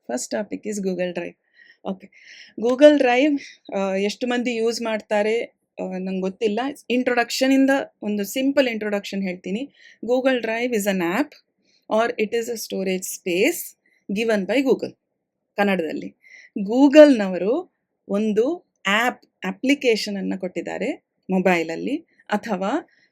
First topic is Google drive. Okay, Google drive ಎಷ್ಟು ಮಂದಿ use ಮಾಡ್ತಾರೆ ನಂಗೆ ಗೊತ್ತಿಲ್ಲ. ಇಂಟ್ರೊಡಕ್ಷನಿಂದ ಒಂದು ಸಿಂಪಲ್ ಇಂಟ್ರೊಡಕ್ಷನ್ ಹೇಳ್ತೀನಿ. Google drive is an app or it is a storage space given by Google. ಕನ್ನಡದಲ್ಲಿ ಗೂಗಲ್ನವರು ಒಂದು ಅಪ್ಲಿಕೇಶನನ್ನು ಕೊಟ್ಟಿದ್ದಾರೆ ಮೊಬೈಲಲ್ಲಿ, ಅಥವಾ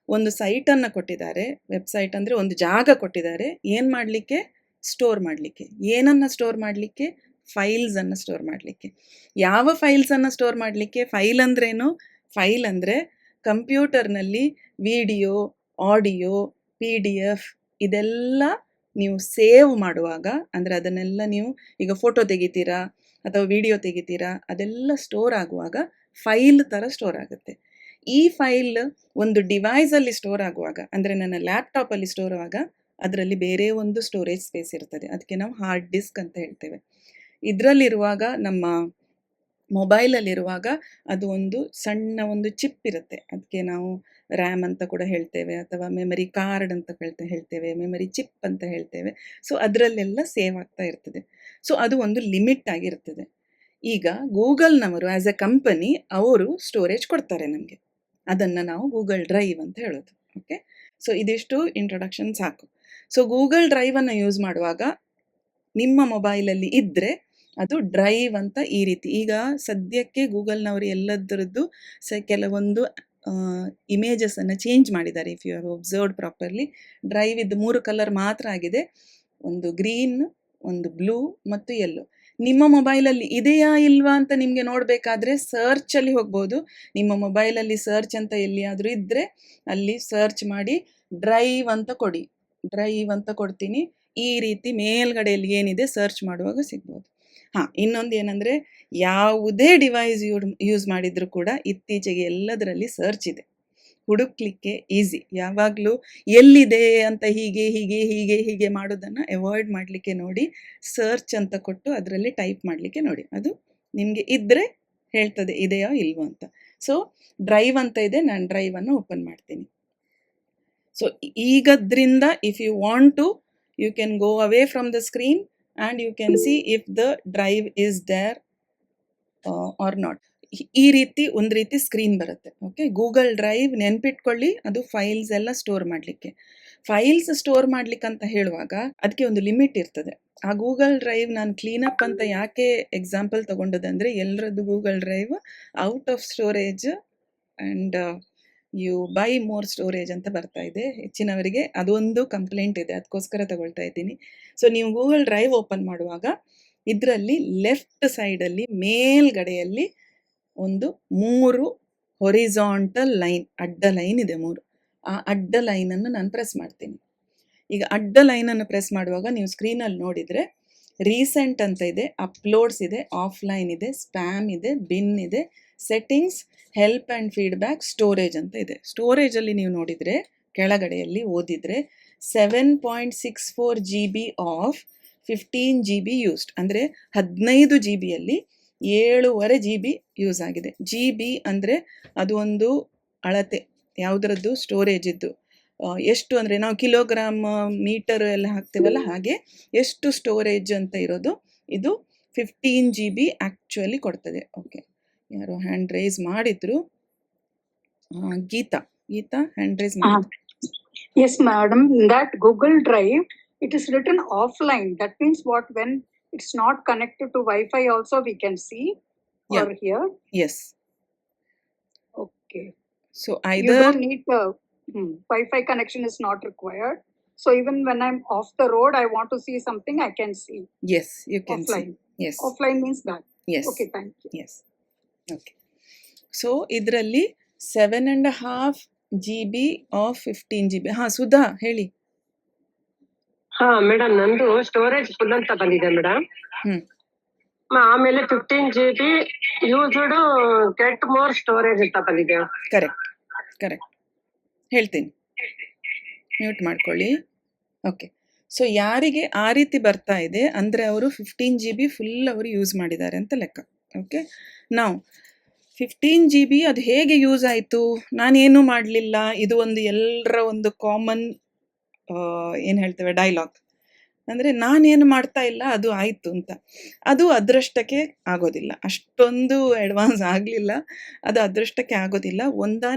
ಒಂದು ಸೈಟನ್ನು ಕೊಟ್ಟಿದ್ದಾರೆ. ವೆಬ್ಸೈಟ್ ಅಂದರೆ ಒಂದು ಜಾಗ ಕೊಟ್ಟಿದ್ದಾರೆ. ಏನು ಮಾಡಲಿಕ್ಕೆ? ಸ್ಟೋರ್ ಮಾಡಲಿಕ್ಕೆ. ಏನನ್ನು ಸ್ಟೋರ್ ಮಾಡಲಿಕ್ಕೆ? ಫೈಲ್ಸನ್ನು ಸ್ಟೋರ್ ಮಾಡಲಿಕ್ಕೆ. ಯಾವ ಫೈಲ್ಸನ್ನು ಸ್ಟೋರ್ ಮಾಡಲಿಕ್ಕೆ? ಫೈಲ್ ಅಂದ್ರೇನು? ಫೈಲ್ ಅಂದರೆ ಕಂಪ್ಯೂಟರ್ನಲ್ಲಿ ವಿಡಿಯೋ, ಆಡಿಯೋ, PDF ಇದೆಲ್ಲ ನೀವು ಸೇವ್ ಮಾಡುವಾಗ, ಅಂದರೆ ಅದನ್ನೆಲ್ಲ ನೀವು ಈಗ ಫೋಟೋ ತೆಗಿತೀರಾ ಅಥವಾ ವಿಡಿಯೋ ತೆಗಿತೀರಾ, ಅದೆಲ್ಲ ಸ್ಟೋರ್ ಆಗುವಾಗ ಫೈಲ್ ಥರ ಸ್ಟೋರ್ ಆಗುತ್ತೆ. ಈ ಫೈಲ್ ಒಂದು ಡಿವೈಸಲ್ಲಿ ಸ್ಟೋರ್ ಆಗುವಾಗ, ಅಂದರೆ ನನ್ನ ಲ್ಯಾಪ್ಟಾಪಲ್ಲಿ ಸ್ಟೋರ್ ಆಗುವಾಗ ಅದರಲ್ಲಿ ಬೇರೆ ಒಂದು ಸ್ಟೋರೇಜ್ ಸ್ಪೇಸ್ ಇರ್ತದೆ. ಅದಕ್ಕೆ ನಾವು ಹಾರ್ಡ್ ಡಿಸ್ಕ್ ಅಂತ ಹೇಳ್ತೇವೆ. ಇದರಲ್ಲಿರುವಾಗ, ನಮ್ಮ ಮೊಬೈಲಲ್ಲಿರುವಾಗ ಅದು ಒಂದು ಸಣ್ಣ ಒಂದು ಚಿಪ್ ಇರುತ್ತೆ. ಅದಕ್ಕೆ ನಾವು ರ್ಯಾಮ್ ಅಂತ ಕೂಡ ಹೇಳ್ತೇವೆ, ಅಥವಾ ಮೆಮರಿ ಕಾರ್ಡ್ ಅಂತ ಹೇಳ್ತೇವೆ, ಮೆಮರಿ ಚಿಪ್ ಅಂತ ಹೇಳ್ತೇವೆ. ಸೊ ಅದರಲ್ಲೆಲ್ಲ ಸೇವ್ ಆಗ್ತಾ ಇರ್ತದೆ. ಸೊ ಅದು ಒಂದು ಲಿಮಿಟ್ ಆಗಿರ್ತದೆ. ಈಗ ಗೂಗಲ್ನವರು ಆ್ಯಸ್ ಎ ಕಂಪನಿ ಅವರು ಸ್ಟೋರೇಜ್ ಕೊಡ್ತಾರೆ ನಮಗೆ. ಅದನ್ನು ನಾವು ಗೂಗಲ್ ಡ್ರೈವ್ ಅಂತ ಹೇಳೋದು. ಓಕೆ, ಸೊ ಇದಿಷ್ಟು ಇಂಟ್ರೊಡಕ್ಷನ್ ಸಾಕು. ಸೊ ಗೂಗಲ್ ಡ್ರೈವನ್ನು ಯೂಸ್ ಮಾಡುವಾಗ ನಿಮ್ಮ ಮೊಬೈಲಲ್ಲಿ ಇದ್ದರೆ ಅದು ಡ್ರೈವ್ ಅಂತ ಈ ರೀತಿ. ಈಗ ಸದ್ಯಕ್ಕೆ ಗೂಗಲ್ನವರು ಎಲ್ಲದರದ್ದು ಕೆಲವೊಂದು ಇಮೇಜಸನ್ನು ಚೇಂಜ್ ಮಾಡಿದ್ದಾರೆ. If you have observed properly, drive ಇದ್ದು 3 ಕಲರ್ ಮಾತ್ರ ಆಗಿದೆ. ಒಂದು ಗ್ರೀನ್, ಒಂದು ಬ್ಲೂ ಮತ್ತು ಯೆಲ್ಲೋ. ನಿಮ್ಮ ಮೊಬೈಲಲ್ಲಿ ಇದೆಯಾ ಇಲ್ವಾ ಅಂತ ನಿಮಗೆ ನೋಡಬೇಕಾದ್ರೆ ಸರ್ಚಲ್ಲಿ ಹೋಗ್ಬೋದು. ನಿಮ್ಮ ಮೊಬೈಲಲ್ಲಿ ಸರ್ಚ್ ಅಂತ ಎಲ್ಲಿಯಾದರೂ ಇದ್ದರೆ ಅಲ್ಲಿ ಸರ್ಚ್ ಮಾಡಿ ಡ್ರೈವ್ ಅಂತ ಕೊಡಿ. ಡ್ರೈವ್ ಅಂತ ಕೊಡ್ತೀನಿ. ಈ ರೀತಿ ಮೇಲ್ಗಡೆಯಲ್ಲಿ ಏನಿದೆ ಸರ್ಚ್ ಮಾಡುವಾಗ ಸಿಗ್ಬೋದು. ಇನ್ನೊಂದು ಏನಂದರೆ, ಯಾವುದೇ ಡಿವೈಸ್ ಯೂಸ್ ಮಾಡಿದರೂ ಕೂಡ ಇತ್ತೀಚೆಗೆ ಎಲ್ಲದರಲ್ಲಿ ಸರ್ಚ್ ಇದೆ. ಹುಡುಕ್ಲಿಕ್ಕೆ ಈಸಿ. ಯಾವಾಗಲೂ ಎಲ್ಲಿದೆ ಅಂತ ಹೀಗೆ ಹೀಗೆ ಹೀಗೆ ಹೀಗೆ ಮಾಡೋದನ್ನು ಅವಾಯ್ಡ್ ಮಾಡಲಿಕ್ಕೆ ನೋಡಿ. ಸರ್ಚ್ ಅಂತ ಕೊಟ್ಟು ಅದರಲ್ಲಿ ಟೈಪ್ ಮಾಡಲಿಕ್ಕೆ ನೋಡಿ. ಅದು ನಿಮಗೆ ಇದ್ದರೆ ಹೇಳ್ತದೆ ಇದೆಯೋ ಇಲ್ವೋ ಅಂತ. ಸೊ ಡ್ರೈವ್ ಅಂತ ಇದೆ. ನಾನು ಡ್ರೈವನ್ನು ಓಪನ್ ಮಾಡ್ತೀನಿ. ಸೊ ಈಗದ್ರಿಂದ if you want to, you can go away from the screen and you can see if the drive is there or not. ಈ ರೀತಿ ಒಂದು ರೀತಿ ಸ್ಕ್ರೀನ್ ಬರುತ್ತೆ. ಓಕೆ, ಗೂಗಲ್ ಡ್ರೈವ್ ನೆನ್ಪಿಟ್ಕೊಳ್ಳಿ, ಅದು ಫೈಲ್ಸ್ ಎಲ್ಲ ಸ್ಟೋರ್ ಮಾಡಲಿಕ್ಕೆ. ಫೈಲ್ಸ್ ಸ್ಟೋರ್ ಮಾಡ್ಲಿಕ್ಕೆ ಅಂತ ಹೇಳುವಾಗ ಅದಕ್ಕೆ ಒಂದು ಲಿಮಿಟ್ ಇರ್ತದೆ. ಆ ಗೂಗಲ್ ಡ್ರೈವ್ ನಾನು ಕ್ಲೀನಪ್ ಅಂತ ಯಾಕೆ ಎಕ್ಸಾಂಪಲ್ ತಗೊಂಡದಂದರೆ, ಎಲ್ಲರದ್ದು Google drive out of storage and you buy more storage ಅಂತ ಬರ್ತಾ ಇದೆ. ಹೆಚ್ಚಿನವರಿಗೆ ಅದೊಂದು ಕಂಪ್ಲೇಂಟ್ ಇದೆ, ಅದಕ್ಕೋಸ್ಕರ ತಗೊಳ್ತಾ ಇದ್ದೀನಿ. ಸೊ ನೀವು ಗೂಗಲ್ ಡ್ರೈವ್ ಓಪನ್ ಮಾಡುವಾಗ ಇದರಲ್ಲಿ ಲೆಫ್ಟ್ ಸೈಡಲ್ಲಿ ಮೇಲ್ಗಡೆಯಲ್ಲಿ ಒಂದು 3 ಹೊರಿಜಾಂಟಲ್ ಲೈನ್, ಅಡ್ಡ ಲೈನ್ ಇದೆ 3. ಆ ಅಡ್ಡ ಲೈನನ್ನು ನಾನು ಪ್ರೆಸ್ ಮಾಡ್ತೀನಿ. ಈಗ ಅಡ್ಡ ಲೈನನ್ನು ಪ್ರೆಸ್ ಮಾಡುವಾಗ ನೀವು ಸ್ಕ್ರೀನಲ್ಲಿ ನೋಡಿದರೆ ರೀಸೆಂಟ್ ಅಂತ ಇದೆ, ಅಪ್ಲೋಡ್ಸ್ ಇದೆ, ಆಫ್ಲೈನ್ ಇದೆ, ಸ್ಪ್ಯಾಮ್ ಇದೆ, ಬಿನ್ ಇದೆ, settings, help and feedback, storage ಅಂತ ಇದೆ. ಸ್ಟೋರೇಜಲ್ಲಿ ನೀವು ನೋಡಿದರೆ ಕೆಳಗಡೆಯಲ್ಲಿ ಓದಿದರೆ 7.64 GB ಆಫ್ 15 GB ಯೂಸ್ಡ್, ಅಂದರೆ 15 GB-ಯಲ್ಲಿ 7.5 GB ಯೂಸ್ ಆಗಿದೆ. GB ಅಂದರೆ ಅದು ಒಂದು ಅಳತೆ, ಯಾವುದರದ್ದು? ಸ್ಟೋರೇಜ್ ಇದ್ದು. ಎಷ್ಟು ಅಂದರೆ ನಾವು ಕಿಲೋಗ್ರಾಮ್, ಮೀಟರ್ ಎಲ್ಲ ಹಾಕ್ತೇವಲ್ಲ, ಹಾಗೆ ಎಷ್ಟು ಸ್ಟೋರೇಜ್ ಅಂತ ಇರೋದು ಇದು 15 GB ಆ್ಯಕ್ಚುಲಿ ಕೊಡ್ತದೆ. ಓಕೆ, ಯಾರೋ ಹ್ಯಾಂಡ್ ರೈಸ್ ಮಾಡಿದ್ರು. ಗೀತಾ ಹ್ಯಾಂಡ್ ರೈಸ್ ಮಾಡಿದ್ರು. Yes, madam. In that Google Drive, it is written offline. That means what? When it's not connected to Wi-Fi also we can see or hear? Yes. Okay. So either... You don't need the Wi-Fi connection is not required. So even when I'm off the road, I want to see something, I can see. Yes, you can offline. See. Yes. Offline means that. Yes. Okay, thank you. Yes. Okay. So ಇದರಲ್ಲಿ 7.5 GB of 15 GB. Sudha ಹೇಳಿ. Madam, ನಂದು storage full ಅಂತ ಬಂದಿದೆ madam. ಆಮೇಲೆ 15 GB used get more storage ಅಂತ ಬಂದಿದೆ. Correct ಹೇಳ್ತೀನಿ, mute ಮಾಡ್ಕೊಳ್ಳಿ. ಓಕೆ, ಸೊ ಯಾರಿಗೆ ಆ ರೀತಿ ಬರ್ತಾ ಇದೆ ಅಂದರೆ ಅವರು 15 GB ಫುಲ್ ಅವರು ಯೂಸ್ ಮಾಡಿದ್ದಾರೆ ಅಂತ ಲೆಕ್ಕ. ಓಕೆ, ನಾವು 15 GB ಅದು ಹೇಗೆ ಯೂಸ್ ಆಯಿತು? ನಾನೇನು ಮಾಡಲಿಲ್ಲ. ಇದು ಒಂದು ಎಲ್ಲರ ಒಂದು ಕಾಮನ್ ಏನು ಹೇಳ್ತೇವೆ ಡೈಲಾಗ್. ಅಂದರೆ ನಾನೇನು ಮಾಡ್ತಾ ಇಲ್ಲ ಅದು ಆಯಿತು ಅಂತ. ಅದು ಅದೃಷ್ಟಕ್ಕೆ ಆಗೋದಿಲ್ಲ. ಅಷ್ಟೊಂದು ಅಡ್ವಾನ್ಸ್ ಆಗಲಿಲ್ಲ. ಅದು ಅದೃಷ್ಟಕ್ಕೆ ಆಗೋದಿಲ್ಲ.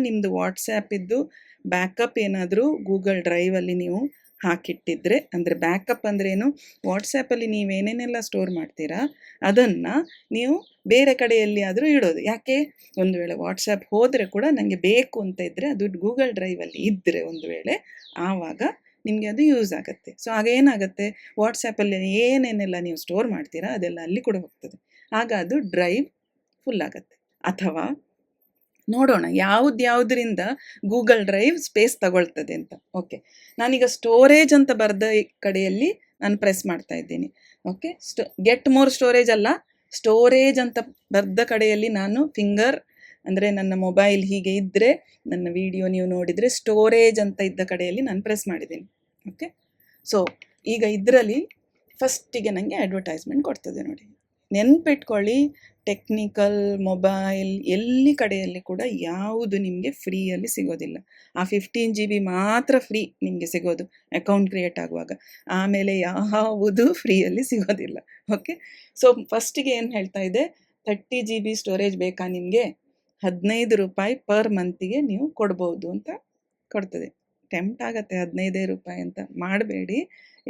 ನಿಮ್ಮದು ವಾಟ್ಸ್ಯಾಪಿದ್ದು ಬ್ಯಾಕಪ್ ಏನಾದರೂ ಗೂಗಲ್ ಡ್ರೈವಲ್ಲಿ ನೀವು ಹಾಕಿಟ್ಟಿದ್ರೆ, ಅಂದರೆ ಬ್ಯಾಕಪ್ ಅಂದ್ರೇನು, ವಾಟ್ಸ್ಯಾಪಲ್ಲಿ ನೀವೇನೇನೆಲ್ಲ ಸ್ಟೋರ್ ಮಾಡ್ತೀರಾ ಅದನ್ನು ನೀವು ಬೇರೆ ಕಡೆಯಲ್ಲಿ ಆದರೂ ಇಡೋದು. ಯಾಕೆ, ಒಂದು ವೇಳೆ ವಾಟ್ಸ್ಯಾಪ್ ಹೋದರೆ ಕೂಡ ನನಗೆ ಬೇಕು ಅಂತ ಇದ್ದರೆ ಅದು ಗೂಗಲ್ ಡ್ರೈವಲ್ಲಿ ಇದ್ದರೆ ಒಂದು ವೇಳೆ ಆವಾಗ ನಿಮಗೆ ಅದು ಯೂಸ್ ಆಗುತ್ತೆ. ಸೊ ಆಗ ಏನಾಗುತ್ತೆ, ವಾಟ್ಸ್ಯಾಪಲ್ಲಿ ಏನೇನೆಲ್ಲ ನೀವು ಸ್ಟೋರ್ ಮಾಡ್ತೀರಾ ಅದೆಲ್ಲ ಅಲ್ಲಿ ಕೂಡ ಹೋಗ್ತದೆ. ಆಗ ಅದು ಡ್ರೈವ್ ಫುಲ್ ಆಗುತ್ತೆ. ಅಥವಾ ನೋಡೋಣ ಯಾವುದರಿಂದ ಗೂಗಲ್ ಡ್ರೈವ್ ಸ್ಪೇಸ್ ತಗೊಳ್ತದೆ ಅಂತ. ಓಕೆ, ನಾನೀಗ ಸ್ಟೋರೇಜ್ ಅಂತ ಬರೆದ ಕಡೆಯಲ್ಲಿ ನಾನು ಪ್ರೆಸ್ ಮಾಡ್ತಾ ಇದ್ದೀನಿ. ಓಕೆ, ಗೆಟ್ ಮೋರ್ ಸ್ಟೋರೇಜ್ ಅಲ್ಲ, ಸ್ಟೋರೇಜ್ ಅಂತ ಬರೆದ ಕಡೆಯಲ್ಲಿ ನಾನು ಫಿಂಗರ್ ಅಂದರೆ ನನ್ನ ಮೊಬೈಲ್ ಹೀಗೆ ಇದ್ದರೆ, ನನ್ನ ವಿಡಿಯೋ ನೀವು ನೋಡಿದರೆ ಸ್ಟೋರೇಜ್ ಅಂತ ಇದ್ದ ಕಡೆಯಲ್ಲಿ ನಾನು ಪ್ರೆಸ್ ಮಾಡಿದ್ದೀನಿ. ಓಕೆ, ಸೊ ಈಗ ಇದರಲ್ಲಿ ಫಸ್ಟಿಗೆ ನನಗೆ ಅಡ್ವರ್ಟೈಸ್ಮೆಂಟ್ ಕೊಡ್ತದೆ ನೋಡಿ. ನೆನ್ಪಿಟ್ಕೊಳ್ಳಿ, ಟೆಕ್ನಿಕಲ್, ಮೊಬೈಲ್ ಎಲ್ಲಿ ಕಡೆಯಲ್ಲಿ ಕೂಡ ಯಾವುದು ನಿಮಗೆ ಫ್ರೀಯಲ್ಲಿ ಸಿಗೋದಿಲ್ಲ. ಆ 15 GB ಮಾತ್ರ ಫ್ರೀ ನಿಮಗೆ ಸಿಗೋದು ಅಕೌಂಟ್ ಕ್ರಿಯೇಟ್ ಆಗುವಾಗ. ಆಮೇಲೆ ಯಾವುದು ಫ್ರೀಯಲ್ಲಿ ಸಿಗೋದಿಲ್ಲ. ಓಕೆ, ಸೊ ಫಸ್ಟಿಗೆ ಏನು ಹೇಳ್ತಾ ಇದೆ, 30 GB ಸ್ಟೋರೇಜ್ ಬೇಕಾ ನಿಮಗೆ, 15 ರೂಪಾಯಿ ಪರ್ ಮಂತಿಗೆ ನೀವು ಕೊಡ್ಬೋದು ಅಂತ ಕೊಡ್ತದೆ. ಟೆಂಪ್ಟ್ ಆಗತ್ತೆ 15 ರೂಪಾಯಿ ಅಂತ, ಮಾಡಬೇಡಿ.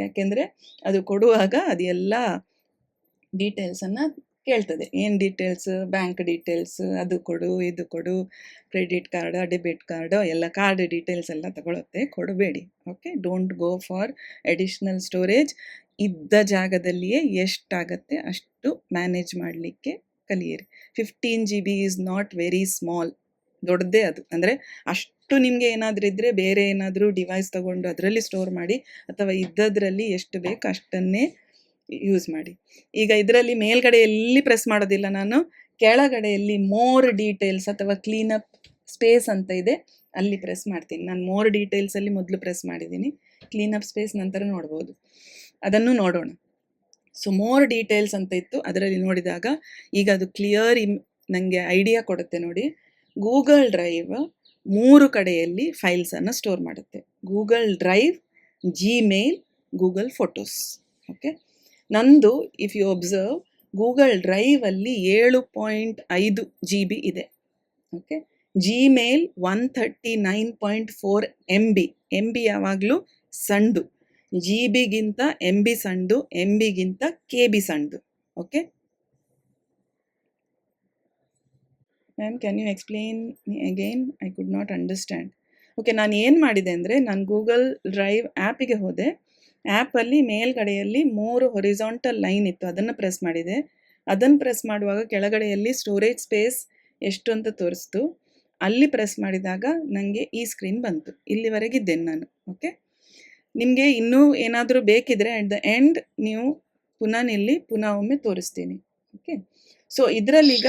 ಯಾಕೆಂದರೆ ಅದು ಕೊಡುವಾಗ ಅದೆಲ್ಲ ಡೀಟೇಲ್ಸನ್ನು ಕೇಳ್ತದೆ. ಏನು ಡೀಟೇಲ್ಸ್, ಬ್ಯಾಂಕ್ ಡೀಟೇಲ್ಸ್, ಅದು ಕೊಡು ಇದು ಕೊಡು, ಕ್ರೆಡಿಟ್ ಕಾರ್ಡ ಡೆಬಿಟ್ ಕಾರ್ಡು ಎಲ್ಲ ಕಾರ್ಡ್ ಡೀಟೇಲ್ಸ್ ಎಲ್ಲ ತಗೊಳುತ್ತೆ. ಕೊಡಬೇಡಿ. Okay, don't go for additional storage. ಇದ್ದ ಜಾಗದಲ್ಲಿಯೇ ಎಷ್ಟಾಗತ್ತೆ ಅಷ್ಟು ಮ್ಯಾನೇಜ್ ಮಾಡಲಿಕ್ಕೆ ಕಲಿಯಿರಿ. 15 GB is not very small, ದೊಡ್ಡದೇ ಅದು. ಅಂದರೆ ಅಷ್ಟು ನಿಮಗೆ ಏನಾದರೂ ಇದ್ದರೆ ಬೇರೆ ಏನಾದರೂ ಡಿವೈಸ್ ತೊಗೊಂಡು ಅದರಲ್ಲಿ ಸ್ಟೋರ್ ಮಾಡಿ, ಅಥವಾ ಇದ್ದದ್ರಲ್ಲಿ ಎಷ್ಟು ಬೇಕು ಅಷ್ಟನ್ನೇ ಯೂಸ್ ಮಾಡಿ. ಈಗ ಇದರಲ್ಲಿ ಮೇಲ್ಗಡೆ ಎಲ್ಲಿ ಪ್ರೆಸ್ ಮಾಡೋದಿಲ್ಲ ನಾನು, ಕೆಳಗಡೆಯಲ್ಲಿ ಮೋರ್ ಡೀಟೇಲ್ಸ್ ಅಥವಾ ಕ್ಲೀನಪ್ ಸ್ಪೇಸ್ ಅಂತ ಇದೆ, ಅಲ್ಲಿ ಪ್ರೆಸ್ ಮಾಡ್ತೀನಿ. ನಾನು ಮೋರ್ ಡೀಟೇಲ್ಸಲ್ಲಿ ಮೊದಲು ಪ್ರೆಸ್ ಮಾಡಿದ್ದೀನಿ, ಕ್ಲೀನಪ್ ಸ್ಪೇಸ್ ನಂತರ ನೋಡ್ಬೋದು. ಅದನ್ನು ನೋಡೋಣ. ಸೊ ಮೋರ್ ಡೀಟೇಲ್ಸ್ ಅಂತ ಇತ್ತು, ಅದರಲ್ಲಿ ನೋಡಿದಾಗ ಈಗ ಅದು ಕ್ಲಿಯರ್ ನನಗೆ ಐಡಿಯಾ ಕೊಡುತ್ತೆ ನೋಡಿ. ಗೂಗಲ್ ಡ್ರೈವ್ 3 ಕಡೆಯಲ್ಲಿ ಫೈಲ್ಸನ್ನು ಸ್ಟೋರ್ ಮಾಡುತ್ತೆ. Google drive, Gmail, Google photos. Okay, ನಂದು ಇಫ್ ಯು ಒಬ್ಸರ್ವ್ ಗೂಗಲ್ ಡ್ರೈವಲ್ಲಿ 7.5 GB ಇದೆ. Okay, Gmail 139.4 MB. MB ಯಾವಾಗಲೂ ಸಣ್ಣದು, GB-ಗಿಂತ MB ಸಣ್ಣದು, MB-ಗಿಂತ KB ಸಣ್ಣದು. Okay ma'am, can you explain me again, I could not understand. Okay, ನಾನು ಏನು ಮಾಡಿದೆ ಅಂದರೆ, ನಾನು ಗೂಗಲ್ ಡ್ರೈವ್ ಆ್ಯಪಿಗೆ ಹೋದೆ. ಆ್ಯಪಲ್ಲಿ ಮೇಲ್ಗಡೆಯಲ್ಲಿ 3 ಹೊರಿಸಾಂಟಲ್ ಲೈನ್ ಇತ್ತು, ಅದನ್ನು ಪ್ರೆಸ್ ಮಾಡಿದೆ. ಅದನ್ನು ಪ್ರೆಸ್ ಮಾಡುವಾಗ ಕೆಳಗಡೆಯಲ್ಲಿ ಸ್ಟೋರೇಜ್ ಸ್ಪೇಸ್ ಎಷ್ಟು ಅಂತ ತೋರಿಸ್ತು. ಅಲ್ಲಿ ಪ್ರೆಸ್ ಮಾಡಿದಾಗ ನನಗೆ ಈ ಸ್ಕ್ರೀನ್ ಬಂತು. ಇಲ್ಲಿವರೆಗಿದ್ದೇನೆ ನಾನು. ಓಕೆ, ನಿಮಗೆ ಇನ್ನೂ ಏನಾದರೂ ಬೇಕಿದ್ರೆ ಅಟ್ ದ ಎಂಡ್ ನೀವು ಪುನಃ ಒಮ್ಮೆ ತೋರಿಸ್ತೀನಿ. ಓಕೆ, ಸೊ ಇದರಲ್ಲೀಗ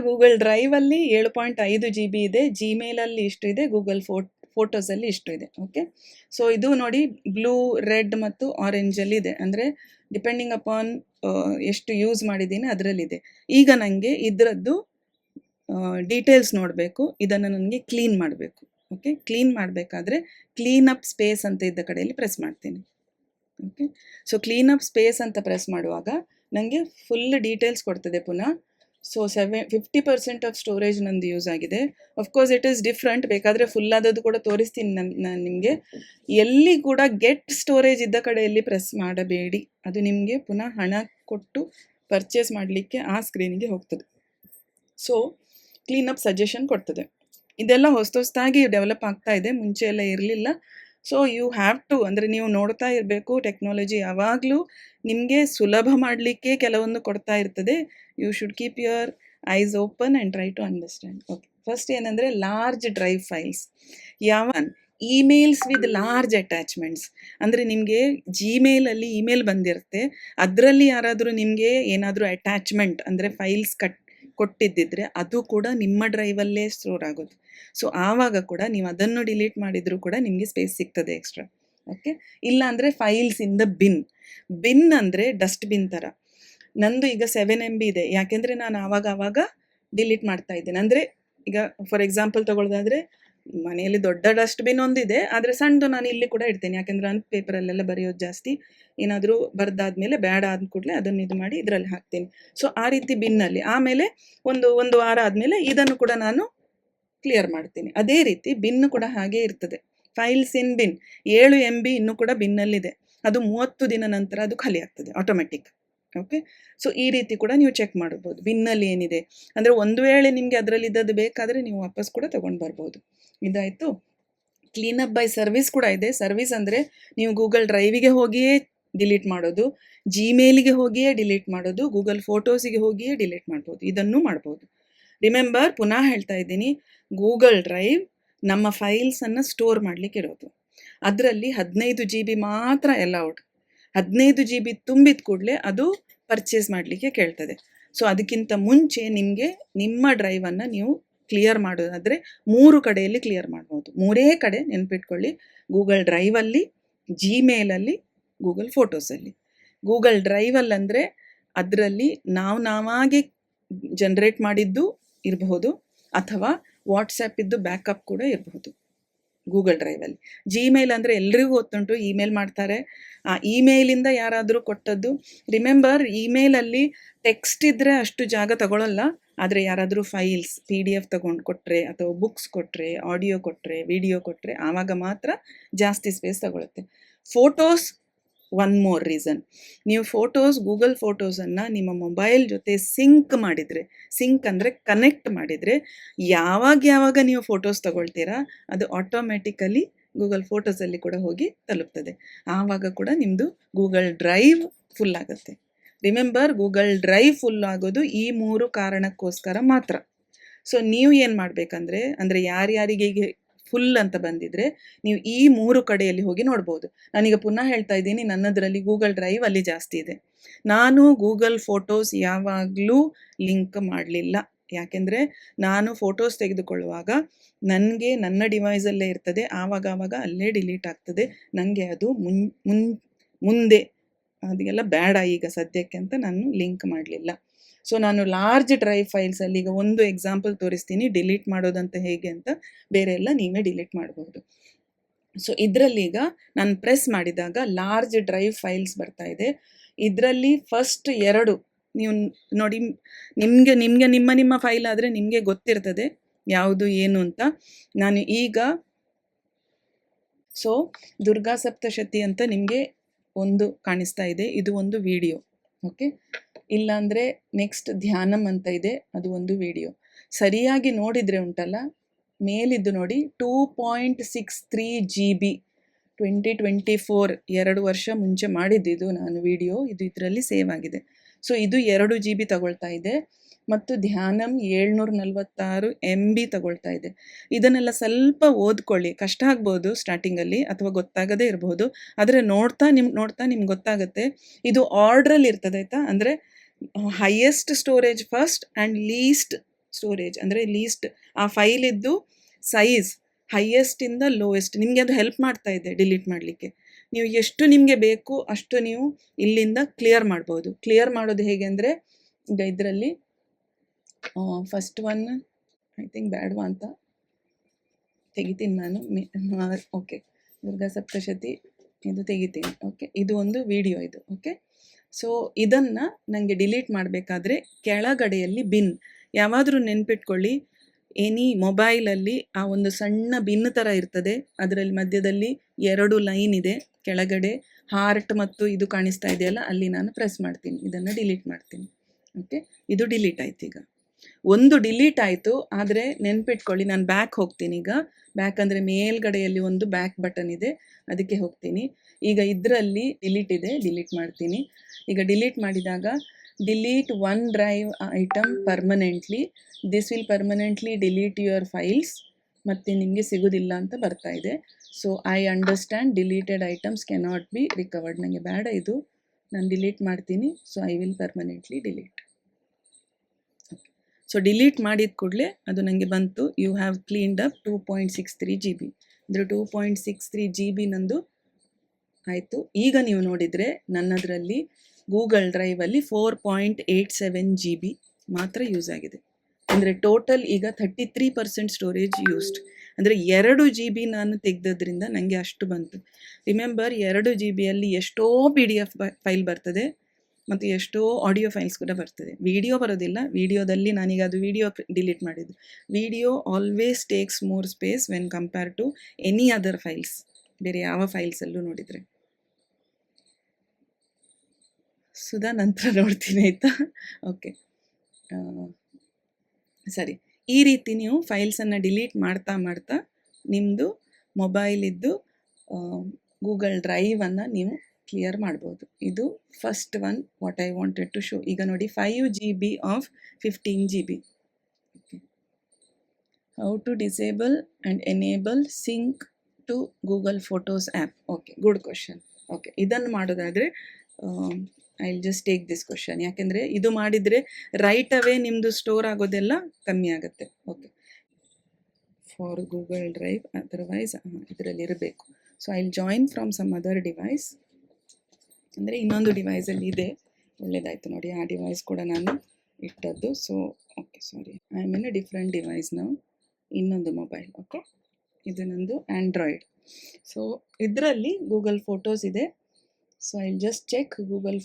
ಗೂಗಲ್ ಡ್ರೈವಲ್ಲಿ 7.5 GB ಇದೆ, ಜಿಮೇಲಲ್ಲಿ ಇಷ್ಟು ಇದೆ, ಗೂಗಲ್ ಫೋಟೋಸಲ್ಲಿ ಇಷ್ಟು ಇದೆ. ಓಕೆ, ಸೊ ಇದು ನೋಡಿ ಬ್ಲೂ, ರೆಡ್ ಮತ್ತು ಆರೆಂಜಲ್ಲಿ ಇದೆ. ಅಂದರೆ ಡಿಪೆಂಡಿಂಗ್ ಅಪಾನ್ ಎಷ್ಟು ಯೂಸ್ ಮಾಡಿದ್ದೀನಿ ಅದರಲ್ಲಿದೆ. ಈಗ ನನಗೆ ಇದರದ್ದು ಡೀಟೇಲ್ಸ್ ನೋಡಬೇಕು, ಇದನ್ನು ನನಗೆ ಕ್ಲೀನ್ ಮಾಡಬೇಕು. ಓಕೆ, ಕ್ಲೀನ್ ಮಾಡಬೇಕಾದ್ರೆ ಕ್ಲೀನಪ್ ಸ್ಪೇಸ್ ಅಂತ ಇದ್ದ ಕಡೆಯಲ್ಲಿ ಪ್ರೆಸ್ ಮಾಡ್ತೀನಿ. ಓಕೆ, ಸೊ ಕ್ಲೀನಪ್ ಸ್ಪೇಸ್ ಅಂತ ಪ್ರೆಸ್ ಮಾಡುವಾಗ ನನಗೆ ಫುಲ್ ಡೀಟೇಲ್ಸ್ ಕೊಡ್ತದೆ ಪುನಃ. ಸೊ 50% ಆಫ್ ಸ್ಟೋರೇಜ್ ನಂದು ಯೂಸ್ ಆಗಿದೆ. ಅಫ್ಕೋರ್ಸ್ ಇಟ್ ಈಸ್ ಡಿಫ್ರೆಂಟ್, ಬೇಕಾದರೆ ಫುಲ್ ಆದದ್ದು ಕೂಡ ತೋರಿಸ್ತೀನಿ ನಾನು ನಿಮಗೆ. ಎಲ್ಲಿ ಕೂಡ ಗೆಟ್ ಸ್ಟೋರೇಜ್ ಇದ್ದ ಕಡೆಯಲ್ಲಿ ಪ್ರೆಸ್ ಮಾಡಬೇಡಿ, ಅದು ನಿಮಗೆ ಪುನಃ ಹಣ ಕೊಟ್ಟು ಪರ್ಚೇಸ್ ಮಾಡಲಿಕ್ಕೆ ಆ ಸ್ಕ್ರೀನಿಗೆ ಹೋಗ್ತದೆ. ಸೊ ಕ್ಲೀನಪ್ ಸಜೆಷನ್ ಕೊಡ್ತದೆ. ಇದೆಲ್ಲ ಹೊಸದಾಗಿ ಡೆವಲಪ್ ಆಗ್ತಾ ಇದೆ, ಮುಂಚೆ ಎಲ್ಲ ಇರಲಿಲ್ಲ. ಸೊ ಯು ಹ್ಯಾವ್ ಟು, ಅಂದರೆ ನೀವು ನೋಡ್ತಾ ಇರಬೇಕು. ಟೆಕ್ನಾಲಜಿ ಯಾವಾಗಲೂ ನಿಮಗೆ ಸುಲಭ ಮಾಡಲಿಕ್ಕೆ ಕೆಲವೊಂದು ಕೊಡ್ತಾ ಇರ್ತದೆ. You should keep your eyes open and try to understand. Okay, first ಏನಂದರೆ large drive files. Emails with large attachments. ಅಂದರೆ ನಿಮಗೆ ಜಿಮೇಲಲ್ಲಿ ಇಮೇಲ್ ಬಂದಿರುತ್ತೆ, ಅದರಲ್ಲಿ ಯಾರಾದರೂ ನಿಮಗೆ ಏನಾದರೂ ಅಟ್ಯಾಚ್ಮೆಂಟ್ ಅಂದರೆ ಫೈಲ್ಸ್ ಕೊಟ್ಟಿದ್ದಿದ್ರೆ ಅದು ಕೂಡ ನಿಮ್ಮ ಡ್ರೈವಲ್ಲೇ ಸ್ಟೋರ್ ಆಗೋದು. ಸೊ ಆವಾಗ ಕೂಡ ನೀವು ಅದನ್ನು ಡಿಲೀಟ್ ಮಾಡಿದರೂ ಕೂಡ ನಿಮಗೆ ಸ್ಪೇಸ್ ಸಿಗ್ತದೆ ಎಕ್ಸ್ಟ್ರಾ. ಓಕೆ, ಇಲ್ಲ ಅಂದರೆ ಫೈಲ್ಸ್ ಇನ್ ದ ಬಿನ್ ಅಂದರೆ ಡಸ್ಟ್ಬಿನ್ ಥರ. ನಂದು ಈಗ 7 MB ಇದೆ, ಯಾಕೆಂದರೆ ನಾನು ಆವಾಗ ಡಿಲೀಟ್ ಮಾಡ್ತಾ ಇದ್ದೇನೆ. ಅಂದರೆ ಈಗ ಫಾರ್ ಎಕ್ಸಾಂಪಲ್ ತೊಗೊಳ್ಳೋದಾದರೆ ಮನೆಯಲ್ಲಿ ದೊಡ್ಡ ಡಸ್ಟ್‌ಬಿನ್ ಒಂದಿದೆ. ಆದರೆ ಸಣ್ಣದು ನಾನು ಇಲ್ಲಿ ಕೂಡ ಇಡ್ತೇನೆ. ಯಾಕೆಂದ್ರೆ ನಾನು ಪೇಪರಲ್ಲೆಲ್ಲ ಬರೆಯೋದು ಜಾಸ್ತಿ. ಏನಾದರೂ ಬರೆದಾದ್ಮೇಲೆ ಬೇಡ ಆದ ಕೂಡಲೇ ಅದನ್ನು ಇದು ಮಾಡಿ ಇದರಲ್ಲಿ ಹಾಕ್ತೇನೆ. ಸೊ ಆ ರೀತಿ ಬಿನ್ನಲ್ಲಿ. ಆಮೇಲೆ ಒಂದು ವಾರ ಆದಮೇಲೆ ಇದನ್ನು ಕೂಡ ನಾನು ಕ್ಲಿಯರ್ ಮಾಡ್ತೀನಿ. ಅದೇ ರೀತಿ ಬಿನ್ ಕೂಡ ಹಾಗೇ ಇರ್ತದೆ. ಫೈಲ್ಸ್ ಇನ್ ಬಿನ್ 7 MB ಇನ್ನೂ ಕೂಡ ಬಿನ್ನಲ್ಲಿದೆ. ಅದು 30 ದಿನ ನಂತರ ಅದು ಖಾಲಿ ಆಗ್ತದೆ ಆಟೋಮೆಟಿಕ್. ಓಕೆ. ಸೊ ಈ ರೀತಿ ಕೂಡ ನೀವು ಚೆಕ್ ಮಾಡ್ಬೋದು ಬಿನ್ನಲ್ಲಿ ಏನಿದೆ. ಅಂದರೆ ಒಂದು ವೇಳೆ ನಿಮಗೆ ಅದರಲ್ಲಿ ಇದ್ದದ್ದು ಬೇಕಾದರೆ ನೀವು ವಾಪಸ್ ಕೂಡ ತೊಗೊಂಡು ಬರ್ಬೋದು. ಇದಾಯಿತು. ಕ್ಲೀನಪ್ ಬೈ ಸರ್ವಿಸ್ ಕೂಡ ಇದೆ. ಸರ್ವಿಸ್ ಅಂದರೆ ನೀವು ಗೂಗಲ್ ಡ್ರೈವಿಗೆ ಹೋಗಿಯೇ ಡಿಲೀಟ್ ಮಾಡೋದು, ಜಿಮೇಲಿಗೆ ಹೋಗಿಯೇ ಡಿಲೀಟ್ ಮಾಡೋದು, ಗೂಗಲ್ ಫೋಟೋಸಿಗೆ ಹೋಗಿಯೇ ಡಿಲೀಟ್ ಮಾಡ್ಬೋದು. ಇದನ್ನು ಮಾಡ್ಬೋದು. ರಿಮೆಂಬರ್, ಪುನಃ ಹೇಳ್ತಾ ಇದ್ದೀನಿ, ಗೂಗಲ್ ಡ್ರೈವ್ ನಮ್ಮ ಫೈಲ್ಸನ್ನು ಸ್ಟೋರ್ ಮಾಡಲಿಕ್ಕೆ ಇರೋದು. ಅದರಲ್ಲಿ 15 GB ಮಾತ್ರ ಅಲೌಡ್. 15 GB ತುಂಬಿದ ಕೂಡಲೇ ಅದು ಪರ್ಚೇಸ್ ಮಾಡಲಿಕ್ಕೆ ಕೇಳ್ತದೆ. ಸೊ ಅದಕ್ಕಿಂತ ಮುಂಚೆ ನಿಮಗೆ ನಿಮ್ಮ ಡ್ರೈವನ್ನು ನೀವು ಕ್ಲಿಯರ್ ಮಾಡೋದಾದರೆ 3 ಕಡೆಯಲ್ಲಿ ಕ್ಲಿಯರ್ ಮಾಡ್ಬೋದು. 3 ಕಡೆ ನೆನ್ಪಿಟ್ಕೊಳ್ಳಿ. ಗೂಗಲ್ ಡ್ರೈವಲ್ಲಿ, ಜಿಮೇಲಲ್ಲಿ, ಗೂಗಲ್ ಫೋಟೋಸಲ್ಲಿ. ಗೂಗಲ್ ಡ್ರೈವಲ್ಲಂದರೆ ಅದರಲ್ಲಿ ನಾವಾಗೆ ಜನ್ರೇಟ್ ಮಾಡಿದ್ದು ಇರಬಹುದು, ಅಥವಾ ವಾಟ್ಸಪ್ಪಿದ್ದು ಬ್ಯಾಕಪ್ ಕೂಡ ಇರಬಹುದು ಗೂಗಲ್ ಡ್ರೈವಲ್ಲಿ. ಜಿಮೇಲ್ ಅಂದರೆ ಎಲ್ರಿಗೂ ಗೊತ್ತುಂಟು, ಇಮೇಲ್ ಮಾಡ್ತಾರೆ. ಆ ಇಮೇಲಿಂದ ಯಾರಾದರೂ ಕೊಟ್ಟದ್ದು. ರಿಮೆಂಬರ್, ಇಮೇಲಲ್ಲಿ ಟೆಕ್ಸ್ಟ್ ಇದ್ದರೆ ಅಷ್ಟು ಜಾಗ ತಗೊಳ್ಳಲ್ಲ. ಆದರೆ ಯಾರಾದರೂ ಫೈಲ್ಸ್ PDF ತಗೊಂಡು ಕೊಟ್ಟರೆ, ಅಥವಾ ಬುಕ್ಸ್ ಕೊಟ್ಟರೆ, ಆಡಿಯೋ ಕೊಟ್ಟರೆ, ವಿಡಿಯೋ ಕೊಟ್ಟರೆ, ಆವಾಗ ಮಾತ್ರ ಜಾಸ್ತಿ ಸ್ಪೇಸ್ ತಗೊಳುತ್ತೆ. Photos one more reason. ನೀವು ಫೋಟೋಸ್, ಗೂಗಲ್ ಫೋಟೋಸನ್ನು ನಿಮ್ಮ ಮೊಬೈಲ್ ಜೊತೆ ಸಿಂಕ್ ಮಾಡಿದರೆ, ಸಿಂಕ್ ಅಂದರೆ ಕನೆಕ್ಟ್ ಮಾಡಿದರೆ, ಯಾವಾಗ ನೀವು ಫೋಟೋಸ್ ತಗೊಳ್ತೀರಾ ಅದು ಆಟೋಮ್ಯಾಟಿಕಲಿ ಗೂಗಲ್ ಫೋಟೋಸಲ್ಲಿ ಕೂಡ ಹೋಗಿ ತಲುಪ್ತದೆ. ಆವಾಗ ಕೂಡ ನಿಮ್ಮದು ಗೂಗಲ್ ಡ್ರೈವ್ ಫುಲ್ ಆಗುತ್ತೆ. ರಿಮೆಂಬರ್, ಗೂಗಲ್ ಡ್ರೈವ್ ಫುಲ್ ಆಗೋದು ಈ 3 ಕಾರಣಕ್ಕೋಸ್ಕರ ಮಾತ್ರ. ಸೊ ನೀವು ಏನು ಮಾಡಬೇಕಂದ್ರೆ, ಅಂದರೆ ಯಾರ್ಯಾರಿಗೆ ಈಗ ಫುಲ್ ಅಂತ ಬಂದಿದ್ರೆ ನೀವು ಈ 3 ಕಡೆಯಲ್ಲಿ ಹೋಗಿ ನೋಡ್ಬೋದು. ನಾನೀಗ ಪುನಃ ಹೇಳ್ತಾ ಇದ್ದೀನಿ, ನನ್ನದರಲ್ಲಿ ಗೂಗಲ್ ಡ್ರೈವ್ ಅಲ್ಲಿ ಜಾಸ್ತಿ ಇದೆ. ನಾನು ಗೂಗಲ್ ಫೋಟೋಸ್ ಯಾವಾಗಲೂ ಲಿಂಕ್ ಮಾಡಲಿಲ್ಲ. ಯಾಕೆಂದರೆ ನಾನು ಫೋಟೋಸ್ ತೆಗೆದುಕೊಳ್ಳುವಾಗ ನನಗೆ ನನ್ನ ಡಿವೈಸಲ್ಲೇ ಇರ್ತದೆ. ಆವಾಗ ಅಲ್ಲೇ ಡಿಲೀಟ್ ಆಗ್ತದೆ. ನನಗೆ ಅದು ಮುಂದೆ ಅದೆಲ್ಲ ಬೇಡ ಈಗ ಸದ್ಯಕ್ಕೆ ಅಂತ ನಾನು ಲಿಂಕ್ ಮಾಡಲಿಲ್ಲ. ಸೊ ನಾನು ಲಾರ್ಜ್ ಡ್ರೈವ್ ಫೈಲ್ಸಲ್ಲಿ ಈಗ ಒಂದು ಎಕ್ಸಾಂಪಲ್ ತೋರಿಸ್ತೀನಿ ಡಿಲೀಟ್ ಮಾಡೋದಂತ ಹೇಗೆ ಅಂತ. ಬೇರೆ ಎಲ್ಲ ನೀವೇ ಡಿಲೀಟ್ ಮಾಡಬಹುದು. ಸೊ ಇದರಲ್ಲೀಗ ನಾನು ಪ್ರೆಸ್ ಮಾಡಿದಾಗ ಲಾರ್ಜ್ ಡ್ರೈವ್ ಫೈಲ್ಸ್ ಬರ್ತಾ ಇದೆ. ಇದರಲ್ಲಿ ಫಸ್ಟ್ 2 ನೀವು ನೋಡಿ, ನಿಮಗೆ ನಿಮ್ಮ ಫೈಲ್ ಆದರೆ ನಿಮಗೆ ಗೊತ್ತಿರ್ತದೆ ಯಾವುದು ಏನು ಅಂತ. ನಾನು ಈಗ ದುರ್ಗಾ ಸಪ್ತಶತಿ ಅಂತ ನಿಮಗೆ ಒಂದು ಕಾಣಿಸ್ತಾ ಇದೆ, ಇದು ಒಂದು ವಿಡಿಯೋ. ಓಕೆ. ಇಲ್ಲಾಂದರೆ ನೆಕ್ಸ್ಟ್ ಧ್ಯಾನಂ ಅಂತ ಇದೆ, ಅದು ಒಂದು ವಿಡಿಯೋ. ಸರಿಯಾಗಿ ನೋಡಿದರೆ ಉಂಟಲ್ಲ, ಮೇಲಿದ್ದು ನೋಡಿ 2.63 GB 2024, 2 ವರ್ಷ ಮುಂಚೆ ಮಾಡಿದ್ದಿದ್ದು ನಾನು ವಿಡಿಯೋ. ಇದು ಇದರಲ್ಲಿ ಸೇವ್ ಆಗಿದೆ. ಸೊ ಇದು 2 GB ತಗೊಳ್ತಾ ಇದೆ. ಮತ್ತು ಧ್ಯಾನಂ 746 MB ತಗೊಳ್ತಾ ಇದೆ. ಇದನ್ನೆಲ್ಲ ಸ್ವಲ್ಪ ಓದ್ಕೊಳ್ಳಿ. ಕಷ್ಟ ಆಗ್ಬೋದು ಸ್ಟಾರ್ಟಿಂಗಲ್ಲಿ, ಅಥವಾ ಗೊತ್ತಾಗದೇ ಇರಬಹುದು. ಆದರೆ ನೋಡ್ತಾ ನಿಮ್ಗೆ ಗೊತ್ತಾಗುತ್ತೆ. ಇದು ಆರ್ಡ್ರಲ್ಲಿ ಇರ್ತದೆ ಆಯಿತಾ. ಅಂದರೆ highest storage first and least storage, ಅಂದರೆ ಲೀಸ್ಟ್ ಆ ಫೈಲಿದ್ದು ಸೈಜ್ ಹೈಯೆಸ್ಟಿಂದ ಲೋಯೆಸ್ಟ್. ನಿಮಗೆ ಅದು ಹೆಲ್ಪ್ ಮಾಡ್ತಾ ಇದೆ ಡಿಲೀಟ್ ಮಾಡಲಿಕ್ಕೆ. ನೀವು ಎಷ್ಟು ನಿಮಗೆ ಬೇಕು ಅಷ್ಟು ನೀವು ಇಲ್ಲಿಂದ ಕ್ಲಿಯರ್ ಮಾಡ್ಬೋದು. ಕ್ಲಿಯರ್ ಮಾಡೋದು ಹೇಗೆ ಅಂದರೆ, ಈಗ ಇದರಲ್ಲಿ ಫಸ್ಟ್ ಒನ್ ಐ ಥಿಂಕ್ ಬೇಡವಾ ಅಂತ ತೆಗಿತೀನಿ ನಾನು. ಓಕೆ, ದುರ್ಗಾ ಸಪ್ತಶತಿ ಇದು ತೆಗಿತೀನಿ. ಓಕೆ, ಇದು ಒಂದು ವಿಡಿಯೋ ಇದು. ಓಕೆ. ಸೊ ಇದನ್ನು ನನಗೆ ಡಿಲೀಟ್ ಮಾಡಬೇಕಾದ್ರೆ ಕೆಳಗಡೆಯಲ್ಲಿ ಬಿನ್ ಯಾವಾದರೂ ನೆನ್ಪಿಟ್ಕೊಳ್ಳಿ. ಎನಿ ಮೊಬೈಲಲ್ಲಿ ಆ ಒಂದು ಸಣ್ಣ ಬಿನ್ ಥರ ಇರ್ತದೆ. ಅದರಲ್ಲಿ ಮಧ್ಯದಲ್ಲಿ 2 ಲೈನ್ ಇದೆ. ಕೆಳಗಡೆ ಹಾರ್ಟ್ ಮತ್ತು ಇದು ಕಾಣಿಸ್ತಾ ಇದೆಯಲ್ಲ, ಅಲ್ಲಿ ನಾನು ಪ್ರೆಸ್ ಮಾಡ್ತೀನಿ. ಇದನ್ನು ಡಿಲೀಟ್ ಮಾಡ್ತೀನಿ. ಓಕೆ, ಇದು ಡಿಲೀಟ್ ಆಯ್ತು. ಈಗ ಒಂದು ಡಿಲೀಟ್ ಆಯಿತು. ಆದರೆ ನೆನ್ಪಿಟ್ಕೊಳ್ಳಿ, ನಾನು ಬ್ಯಾಕ್ ಹೋಗ್ತೀನಿ. ಈಗ ಬ್ಯಾಕ್ ಅಂದರೆ ಮೇಲ್ಗಡೆಯಲ್ಲಿ ಒಂದು ಬ್ಯಾಕ್ ಬಟನ್ ಇದೆ, ಅದಕ್ಕೆ ಹೋಗ್ತೀನಿ. ಈಗ ಇದರಲ್ಲಿ ಡಿಲೀಟ್ ಇದೆ, ಡಿಲೀಟ್ ಮಾಡ್ತೀನಿ. ಈಗ ಡಿಲೀಟ್ ಮಾಡಿದಾಗ delete one drive item permanently, this will permanently delete your files, ಮತ್ತು ನಿಮಗೆ ಸಿಗೋದಿಲ್ಲ ಅಂತ ಬರ್ತಾ ಇದೆ. So I understand deleted items cannot be recovered. ನನಗೆ ಬೇಡ ಇದು, ನಾನು ಡಿಲೀಟ್ ಮಾಡ್ತೀನಿ. So I will permanently delete. So delete ಮಾಡಿದ ಕೂಡಲೇ ಅದು ನನಗೆ ಬಂತು, you have cleaned up 2.63 GB. ಅಂದರೆ 2.63 GB ನಂದು ಆಯಿತು. ಈಗ ನೀವು ನೋಡಿದರೆ ನನ್ನದರಲ್ಲಿ ಗೂಗಲ್ ಡ್ರೈವಲ್ಲಿ 4.87 GB ಮಾತ್ರ ಯೂಸ್ ಆಗಿದೆ. ಅಂದರೆ ಟೋಟಲ್ ಈಗ 33% ಸ್ಟೋರೇಜ್ ಯೂಸ್ಡ್. ಅಂದರೆ 2 GB ನಾನು ತೆಗೆದದ್ರಿಂದ ನನಗೆ ಅಷ್ಟು ಬಂತು. ರಿಮೆಂಬರ್ 2 GBಯಲ್ಲಿ ಎಷ್ಟೋ PDF ಫೈಲ್ ಬರ್ತದೆ ಮತ್ತು ಎಷ್ಟೋ ಆಡಿಯೋ ಫೈಲ್ಸ್ ಕೂಡ ಬರ್ತದೆ. ವಿಡಿಯೋ ಬರೋದಿಲ್ಲ, ವಿಡಿಯೋದಲ್ಲಿ ನಾನೀಗ ಅದು ವಿಡಿಯೋ ಡಿಲೀಟ್ ಮಾಡಿದ್ದು. Video always takes more space when compare to any other files, ಬೇರೆ ಯಾವ ಫೈಲ್ಸಲ್ಲೂ ನೋಡಿದರೆ. ಸುಧಾ ನಂತರ ನೋಡ್ತೀನಿ ಆಯಿತಾ. ಓಕೆ ಸರಿ, ಈ ರೀತಿ ನೀವು ಫೈಲ್ಸನ್ನು ಡಿಲೀಟ್ ಮಾಡ್ತಾ ಮಾಡ್ತಾ ನಿಮ್ಮದು ಮೊಬೈಲಿದ್ದು ಗೂಗಲ್ ಡ್ರೈವನ್ನು ನೀವು ಕ್ಲಿಯರ್ ಮಾಡ್ಬೋದು. ಇದು first one what I wanted to show. ಈಗ ನೋಡಿ 5 GB of 15 GB. Okay, how to disable and enable sync to Google photos app. Okay, good question. Okay, ಇದನ್ನು ಮಾಡೋದಾದರೆ I will just take this question. ಯಾಕೆಂದರೆ ಇದು ಮಾಡಿದರೆ right ಅವೇ ನಿಮ್ಮದು store ಆಗೋದೆಲ್ಲ ಕಮ್ಮಿ ಆಗುತ್ತೆ. Okay, for Google drive, otherwise ಇದರಲ್ಲಿ ಇರಬೇಕು. So I will join from some other device. ಅಂದರೆ ಇನ್ನೊಂದು ಡಿವೈಸಲ್ಲಿ ಇದೆ, ಒಳ್ಳೆಯದಾಯಿತು ನೋಡಿ, ಆ ಡಿವೈಸ್ ಕೂಡ ನಾನು ಇಟ್ಟದ್ದು. So okay, sorry, I am in a different device ನಾವು, ಇನ್ನೊಂದು ಮೊಬೈಲ್. ಓಕೆ, ಇದು ನಂದು ಆ್ಯಂಡ್ರಾಯ್ಡ್. ಸೊ ಇದರಲ್ಲಿ ಗೂಗಲ್ ಫೋಟೋಸ್ ಇದೆ. So I will just check Google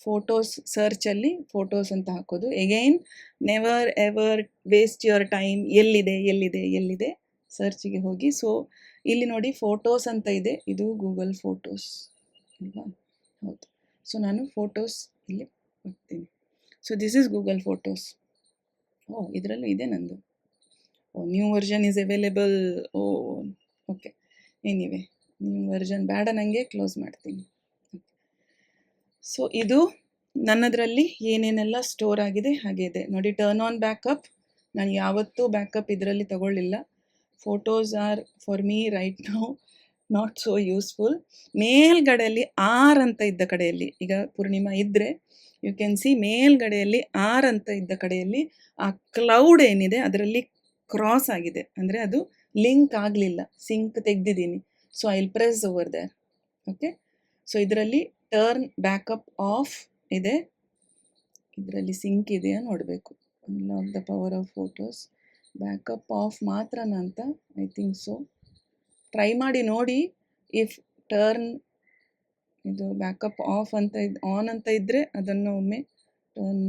photos ಸರ್ಚಲ್ಲಿ ಫೋಟೋಸ್ ಅಂತ ಹಾಕೋದು. Again never ever waste your time, ಎಲ್ಲಿದೆ ಸರ್ಚಿಗೆ ಹೋಗಿ. ಸೊ ಇಲ್ಲಿ ನೋಡಿ ಫೋಟೋಸ್ ಅಂತ ಇದೆ, ಇದು ಗೂಗಲ್ ಫೋಟೋಸ್ ಅಲ್ವಾ? ಹೌದು. ಸೊ ನಾನು ಫೋಟೋಸ್ ಇಲ್ಲಿ ಹಾಕ್ತೀನಿ. So this is Google photos. ಇದರಲ್ಲೂ ಇದೆ ನಂದು. New version is available. Okay, anyway new version ಬೇಡ, ನನಗೆ ಕ್ಲೋಸ್ ಮಾಡ್ತೀನಿ. ಸೊ ಇದು ನನ್ನದರಲ್ಲಿ ಏನೇನೆಲ್ಲ ಸ್ಟೋರ್ ಆಗಿದೆ ಹಾಗೆ ಇದೆ ನೋಡಿ. ಟರ್ನ್ ಆನ್ ಬ್ಯಾಕಪ್, ನಾನು ಯಾವತ್ತೂ ಬ್ಯಾಕಪ್ ಇದರಲ್ಲಿ ತಗೊಳ್ಳಿಲ್ಲ. Photos are for me right now not so useful. ಮೇಲ್ಗಡೆಯಲ್ಲಿ ಆರ್ ಅಂತ ಇದ್ದ ಕಡೆಯಲ್ಲಿ, ಈಗ ಪೂರ್ಣಿಮಾ ಇದ್ದರೆ ಯು ಕ್ಯಾನ್ ಸಿ ಮೇಲ್ಗಡೆಯಲ್ಲಿ ಆರ್ ಅಂತ ಇದ್ದ ಕಡೆಯಲ್ಲಿ ಆ ಕ್ಲೌಡ್ ಏನಿದೆ ಅದರಲ್ಲಿ ಕ್ರಾಸ್ ಆಗಿದೆ, ಅಂದರೆ ಅದು ಲಿಂಕ್ ಆಗಲಿಲ್ಲ, ಸಿಂಕ್ ತೆಗೆದಿದ್ದೀನಿ. So I will press over there. Okay, so ಇದರಲ್ಲಿ ಟರ್ನ್ ಬ್ಯಾಕಪ್ ಆಫ್ ಇದೆ, ಇದರಲ್ಲಿ ಸಿಂಕ್ ಇದೆಯಾ ನೋಡಬೇಕು. Unlock the power of photos, backup off ಮಾತ್ರನಾ ಅಂತ ಐ ಥಿಂಕ್ ಸೊ. ಟ್ರೈ ಮಾಡಿ ನೋಡಿ. ಇಫ್ ಟರ್ನ್ ಇದು ಬ್ಯಾಕಪ್ ಆಫ್ ಅಂತ ಆನ್ ಅಂತ ಇದ್ದರೆ ಅದನ್ನು ಒಮ್ಮೆ ಟರ್ನ್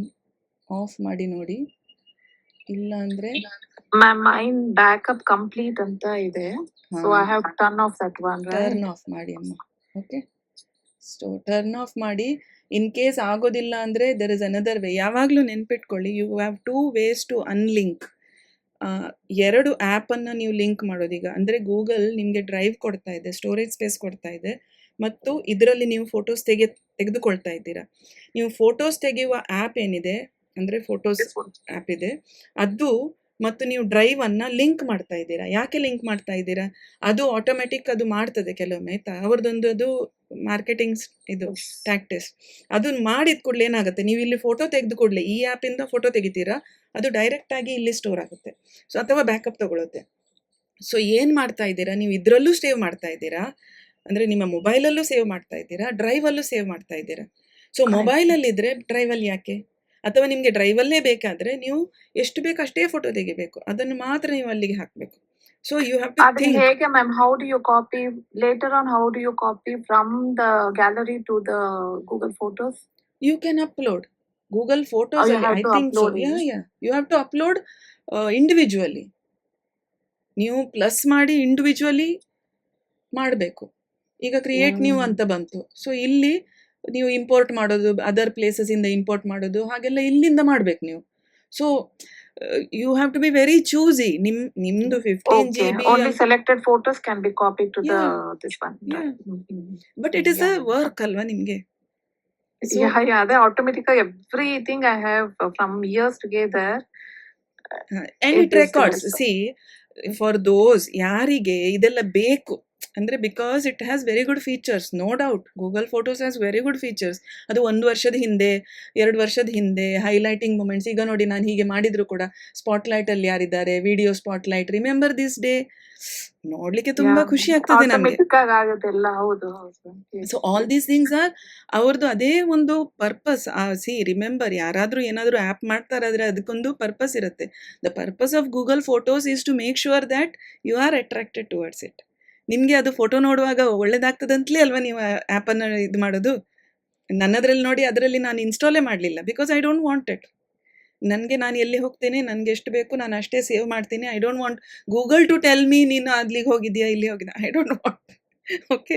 ಆಫ್ ಮಾಡಿ ನೋಡಿ. ಇಲ್ಲ ಅಂದರೆ ಮ್ಯಾಮ್ ಮೈನ್ ಬ್ಯಾಕಪ್ ಕಂಪ್ಲೀಟ್ ಅಂತ ಇದೆ, so I have turn off that one. Turn off ಮಾಡಿ ಅಮ್ಮ. ಓಕೆ, ಟರ್ನ್ ಆಫ್ ಮಾಡಿ. ಇನ್ ಕೇಸ್ ಆಗೋದಿಲ್ಲ ಅಂದರೆ ದೆರ್ ಇಸ್ ಅನದರ್ ವೇ. ಯಾವಾಗಲೂ ನೆನ್ಪಿಟ್ಕೊಳ್ಳಿ, you have 2 ways to unlink. 2 ಆ್ಯಪನ್ನು ನೀವು ಲಿಂಕ್ ಮಾಡೋದೀಗ. ಅಂದರೆ ಗೂಗಲ್ ನಿಮಗೆ ಡ್ರೈವ್ ಕೊಡ್ತಾ ಇದೆ, ಸ್ಟೋರೇಜ್ ಸ್ಪೇಸ್ ಕೊಡ್ತಾ ಇದೆ, ಮತ್ತು ಇದರಲ್ಲಿ ನೀವು ಫೋಟೋಸ್ ತೆಗೆದುಕೊಳ್ತಾ ಇದ್ದೀರಾ. ನೀವು ಫೋಟೋಸ್ ತೆಗೆಯುವ ಆ್ಯಪ್ ಏನಿದೆ, ಅಂದರೆ ಫೋಟೋಸ್ ಆ್ಯಪ್ ಇದೆ, ಅದು ಮತ್ತು ನೀವು ಡ್ರೈವನ್ನು ಲಿಂಕ್ ಮಾಡ್ತಾ ಇದ್ದೀರಾ. ಯಾಕೆ ಲಿಂಕ್ ಮಾಡ್ತಾ ಇದ್ದೀರಾ? ಅದು ಆಟೋಮೆಟಿಕ್ ಅದು ಮಾಡ್ತದೆ ಕೆಲವೊಮ್ಮೆ, ಆಯಿತಾ? ಅವ್ರದ್ದೊಂದು ಅದು ಮಾರ್ಕೆಟಿಂಗ್ ಇದು ಟ್ಯಾಕ್ಟಿಸ್. ಅದನ್ನು ಮಾಡಿದ ಕೂಡಲೇ ಏನಾಗುತ್ತೆ, ನೀವು ಇಲ್ಲಿ ಫೋಟೋ ತೆಗೆದು ಕೂಡಲೇ ಈ ಆ್ಯಪಿಂದ ಫೋಟೋ ತೆಗಿತೀರಾ, ಅದು ಡೈರೆಕ್ಟಾಗಿ ಇಲ್ಲಿ ಸ್ಟೋರ್ ಆಗುತ್ತೆ. ಸೊ ಅಥವಾ ಬ್ಯಾಕಪ್ ತೊಗೊಳುತ್ತೆ. ಸೊ ಏನು ಮಾಡ್ತಾ ಇದ್ದೀರಾ, ನೀವು ಇದರಲ್ಲೂ ಸೇವ್ ಮಾಡ್ತಾ ಇದ್ದೀರಾ, ಅಂದರೆ ನಿಮ್ಮ ಮೊಬೈಲಲ್ಲೂ ಸೇವ್ ಮಾಡ್ತಾ ಇದ್ದೀರಾ, ಡ್ರೈವಲ್ಲೂ ಸೇವ್ ಮಾಡ್ತಾ ಇದ್ದೀರಾ. ಸೊ ಮೊಬೈಲಲ್ಲಿದ್ದರೆ ಡ್ರೈವಲ್ಲಿ ಯಾಕೆ? ಅಥವಾ ನಿಮಗೆ ಡ್ರೈವಲ್ಲೇ ಬೇಕಾದರೆ ನೀವು ಎಷ್ಟು ಬೇಕು ಅಷ್ಟೇ ಫೋಟೋ ತೆಗಿಬೇಕು, ಅದನ್ನು ಮಾತ್ರ ನೀವು ಅಲ್ಲಿಗೆ ಹಾಕಬೇಕು. So you have to think. ಹೇಗೆ ma'am, how do you copy later on, how do you copy from the gallery to the Google photos? You can upload Google photos ಅಲ್ಲಿ. I think so. You have to upload individually. ನೀವು plus ಮಾಡಿ individually ಮಾಡಬೇಕು. ಈಗ create new ಅಂತ ಬಂತು. So ಇಲ್ಲಿ ನೀವು import ಮಾಡೋದು, ಅದರ್ ಪ್ಲೇಸಸ್ಸಿಂದ ಇಂಪೋರ್ಟ್ ಮಾಡೋದು, ಹಾಗೆಲ್ಲ ಇಲ್ಲಿಂದ ಮಾಡಬೇಕು ನೀವು. So you have to be very choosy. ನಿಮ್ದು 15 GB. Only selected photos can be copied to this one. But it is a work ಅಲ್ವಾ ನಿಮಗೆ? ಅದೇ automatic everything I have from years together. And it records. See, for those ಯಾರಿಗೆ ಇದೆಲ್ಲ ಬೇಕು, ಅಂದರೆ because it has very good features, no doubt Google photos has very good features. ಅದು 1 ವರ್ಷದ ಹಿಂದೆ 2 ವರ್ಷದ ಹಿಂದೆ ಹೈಲೈಟಿಂಗ್ ಮೂಮೆಂಟ್ಸ್, ಈಗ ನೋಡಿ ನಾನು ಹೀಗೆ ಮಾಡಿದ್ರು ಕೂಡ ಸ್ಪಾಟ್ಲೈಟಲ್ಲಿ ಯಾರಿದ್ದಾರೆ, video spotlight, remember this day, ನೋಡಲಿಕ್ಕೆ ತುಂಬ ಖುಷಿ ಆಗ್ತದೆ ನಮಗೆ. ಆಟೋಮೆಟಿಕ್ ಆಗಿ ಆಗುದೆಲ್ಲ. ಹೌದು ಹೌದು. So all these things are ಅವ್ರದ್ದು ಅದೇ ಒಂದು ಪರ್ಪಸ್. ರಿಮೆಂಬರ್, ಯಾರಾದರೂ ಏನಾದರೂ ಆ್ಯಪ್ ಮಾಡ್ತಾರಾದರೆ ಅದಕ್ಕೊಂದು ಪರ್ಪಸ್ ಇರುತ್ತೆ. The purpose of Google photos is to make sure that you are attracted towards it. ನಿಮಗೆ ಅದು ಫೋಟೋ ನೋಡುವಾಗ ಒಳ್ಳೇದಾಗ್ತದಂತಲೇ ಅಲ್ವಾ ನೀವು ಆ್ಯಪನ್ನು ಇದು ಮಾಡೋದು. ನನ್ನದ್ರಲ್ಲಿ ನೋಡಿ ಅದರಲ್ಲಿ ನಾನು ಇನ್ಸ್ಟಾಲೇ ಮಾಡಲಿಲ್ಲ, because I don't want it. ನನಗೆ ನಾನು ಎಲ್ಲಿ ಹೋಗ್ತೇನೆ, ನನಗೆ ಎಷ್ಟು ಬೇಕು ನಾನು ಅಷ್ಟೇ ಸೇವ್ ಮಾಡ್ತೀನಿ. I don't want Google to tell me ನೀನು ಅಲ್ಲಿಗೆ ಹೋಗಿದ್ಯಾ ಇಲ್ಲಿ ಹೋಗಿದ್ಯಾ. I don't want. Okay,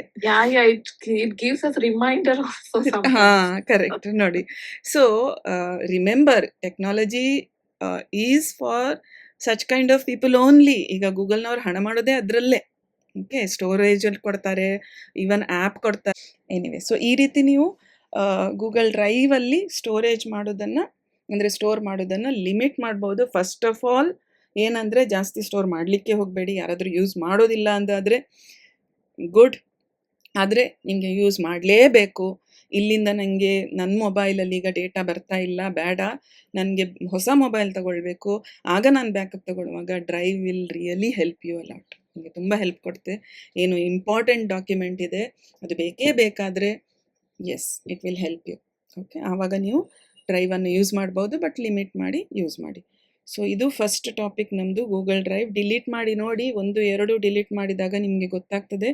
It gives us reminder also sometimes. ಹಾಂ ಕರೆಕ್ಟ್. ನೋಡಿ, so remember technology is for such kind of people only. ಈಗ ಗೂಗಲ್ನವ್ರು ಹಣ ಮಾಡೋದೇ ಅದರಲ್ಲೇ. ಓಕೆ, ಸ್ಟೋರೇಜಲ್ಲಿ ಕೊಡ್ತಾರೆ, ಈವನ್ ಆ್ಯಪ್ ಕೊಡ್ತಾರೆ. ಎನಿವೆ, ಸೊ ಈ ರೀತಿ ನೀವು ಗೂಗಲ್ ಡ್ರೈವಲ್ಲಿ ಸ್ಟೋರೇಜ್ ಮಾಡೋದನ್ನು, ಅಂದರೆ ಸ್ಟೋರ್ ಮಾಡೋದನ್ನು ಲಿಮಿಟ್ ಮಾಡ್ಬೋದು. ಫಸ್ಟ್ ಆಫ್ ಆಲ್ ಏನಂದರೆ ಜಾಸ್ತಿ ಸ್ಟೋರ್ ಮಾಡಲಿಕ್ಕೆ ಹೋಗಬೇಡಿ. ಯಾರಾದರೂ ಯೂಸ್ ಮಾಡೋದಿಲ್ಲ ಅಂದಾದರೆ ಗುಡ್, ಆದರೆ ನಿಮಗೆ ಯೂಸ್ ಮಾಡಲೇಬೇಕು. ಇಲ್ಲಿಂದ ನನಗೆ ನನ್ನ ಮೊಬೈಲಲ್ಲಿ ಈಗ ಡೇಟಾ ಬರ್ತಾ ಇಲ್ಲ, ಬೇಡ, ನನಗೆ ಹೊಸ ಮೊಬೈಲ್ ತಗೊಳ್ಬೇಕು, ಆಗ ನಾನು ಬ್ಯಾಕಪ್ ತಗೊಳ್ಳುವಾಗ drive will really help you a lot. ನಿಮಗೆ ತುಂಬ ಹೆಲ್ಪ್ ಕೊಡುತ್ತೆ. ಏನು ಇಂಪಾರ್ಟೆಂಟ್ ಡಾಕ್ಯುಮೆಂಟ್ ಇದೆ ಅದು ಬೇಕೇ ಬೇಕಾದರೆ yes it will help you. Okay, ಆವಾಗ ನೀವು ಡ್ರೈವನ್ನು ಯೂಸ್ ಮಾಡ್ಬೋದು, ಬಟ್ ಲಿಮಿಟ್ ಮಾಡಿ ಯೂಸ್ ಮಾಡಿ. ಸೊ ಇದು ಫಸ್ಟ್ ಟಾಪಿಕ್ ನಮ್ಮದು, ಗೂಗಲ್ ಡ್ರೈವ್. ಡಿಲೀಟ್ ಮಾಡಿ ನೋಡಿ, 1-2 ಡಿಲೀಟ್ ಮಾಡಿದಾಗ ನಿಮಗೆ ಗೊತ್ತಾಗ್ತದೆ